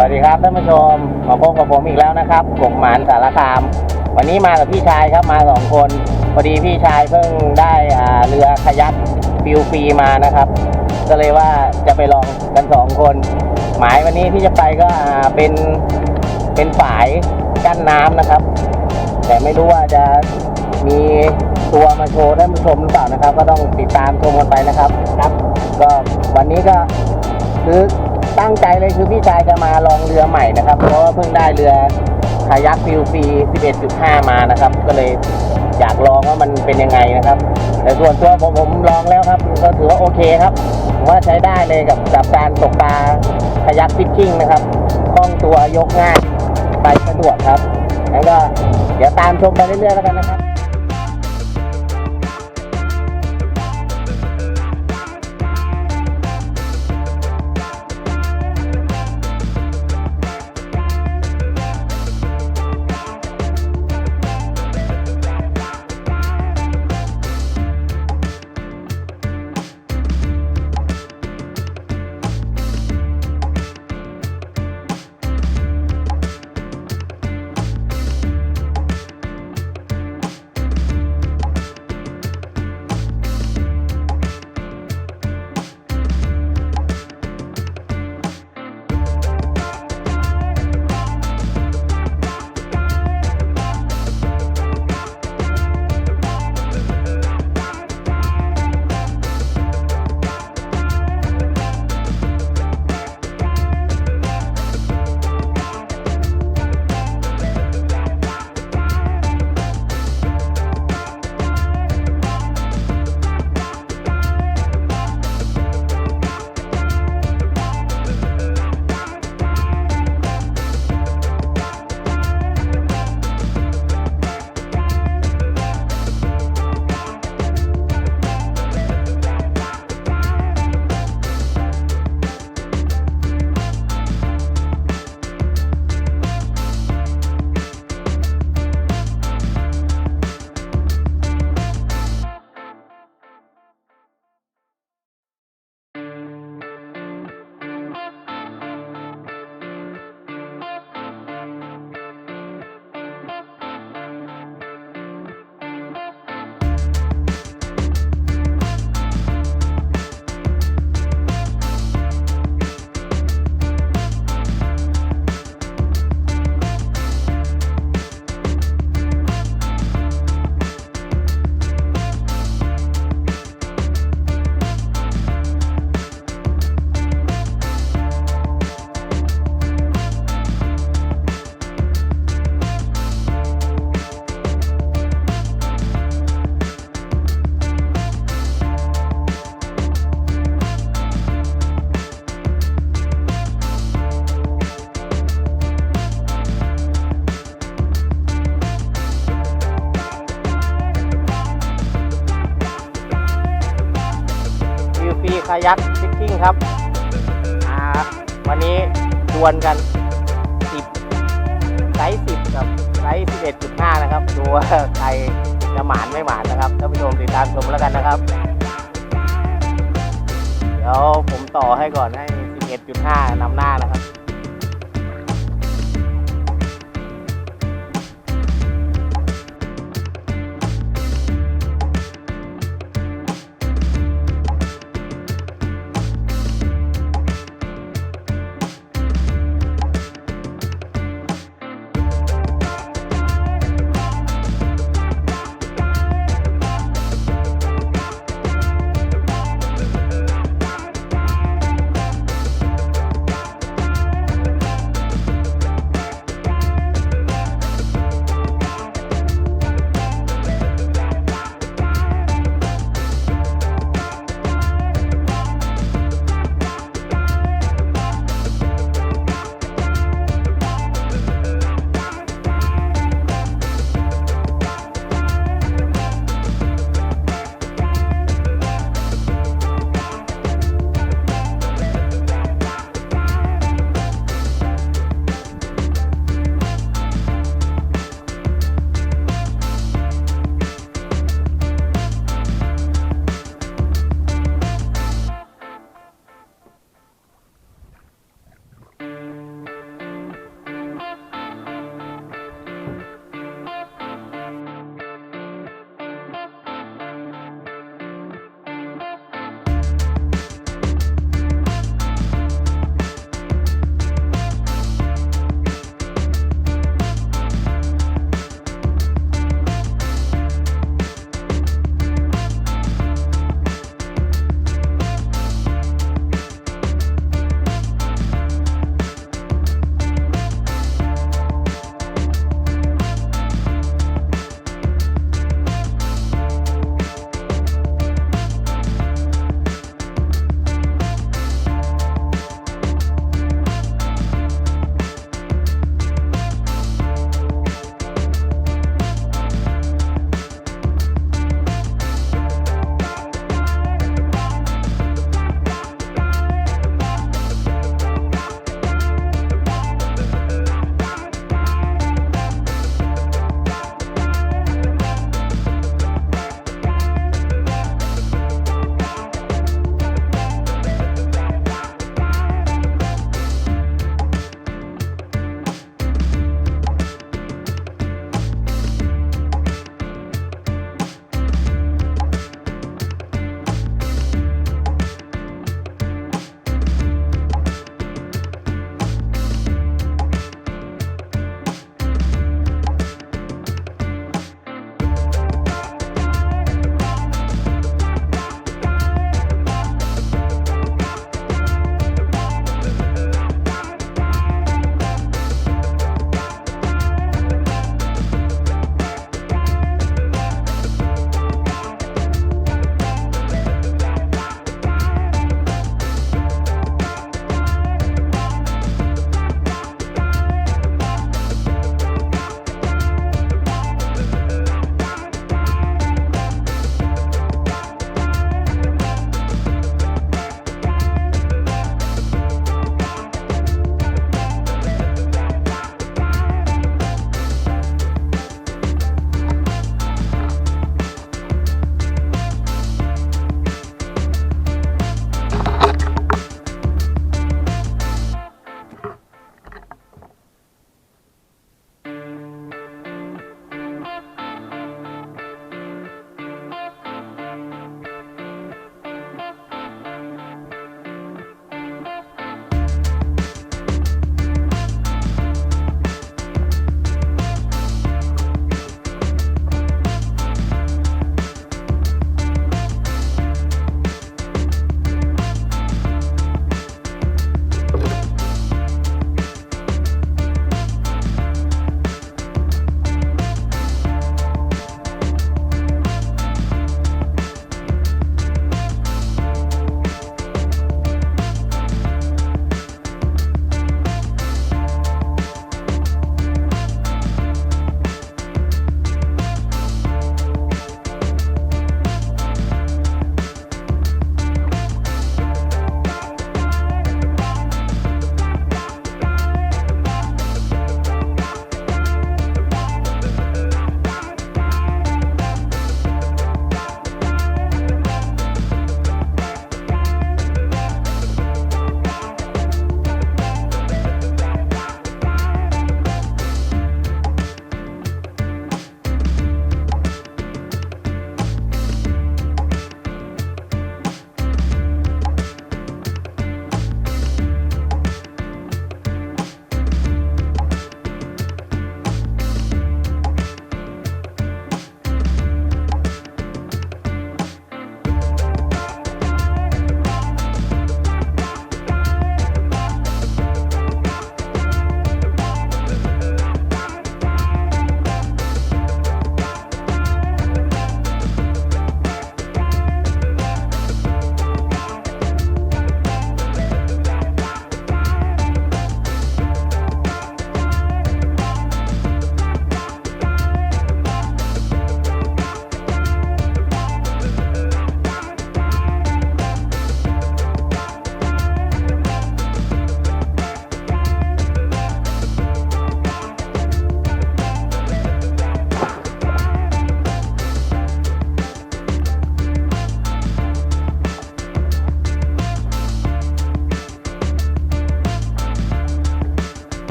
วัสดีครับท่านผู้ชมมาพบกับผมอีกแล้วนะครับกบหมานสารคามวันนี้มากับพี่ชายครับมา2 คนพอดีพี่ชายเพิ่งได้เรือคายักฟิลฟรีมานะครับก็เลยว่าจะไปลองกัน2 คนหมายวันนี้ที่จะไปก็เป็นฝายกั้นน้ำนะครับแต่ไม่รู้ว่าจะมีตัวมาโชว์ท่านผู้ชมหรือเปล่านะครับก็ต้องติดตามชมกันไปนะครับก็วันนี้ก็คือตั้งใจเลยคือพี่ชายจะมาลองเรือใหม่นะครับเพราะว่าเพิ่งได้เรือคายักฟิลฟรี 11.5 มานะครับก็เลยอยากลองว่ามันเป็นยังไงนะครับแต่ส่วนตัวผมลองแล้วครับก็ถือว่าโอเคครับว่าใช้ได้เลยกับการตกปลาคายักฟิชชิ่งนะครับคล่องตัวยกง่ายไปสะดวกครับแล้วก็เดี๋ยวตามชมไปเรื่อยๆแล้วกันนะครับคายักฟิชชิ่งครับวันนี้ดวลกัน10ไซส์10กับไซส์ 11.5 นะครับดูว่าใครจะหมานไม่หมานนะครับท่านผู้ชมติดตามชมแล้วกันนะครับเดี๋ยวผมต่อให้ก่อนให้ 11.5 นำหน้านะครับ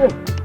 ค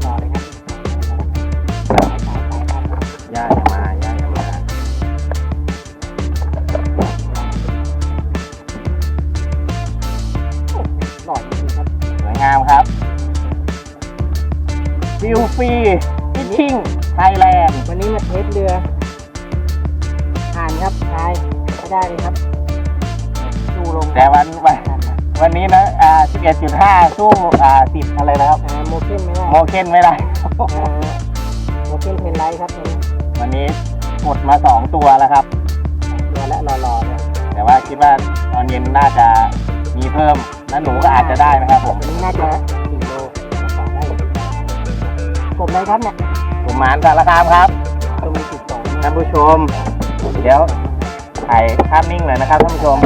รอเลยครับย่าอย่ามาหล่อจริงๆครับสวยงามครับฟิลฟรีฟิชชิ่งไทยแลนด์วันนี้มาเทสเรือผ่านครับทายไม่ได้เลยครับสู้ลงแต่วันนี้นะ11.5 สู้10อะไรนะครับโมเคนไม่ได้โมเคนไม่ได้โมเคนเพนไลท์ครับวันนี้กดมา2ตัวแล้วครับตัวและรอเนี่ยแต่ว่าคิดว่าตอนเย็นน่าจะมีเพิ่มแล้วหนูก็อาจจะได้นะครับผมวันนี้น่าจะ4 โลกว่าได้กบเลยครับเนี่ยกบหมานสารคามครับตรงนี้12ท่านผู้ชมเดี๋ยวถ่ายภาพนิ่งเลยนะครับท่านผู้ชม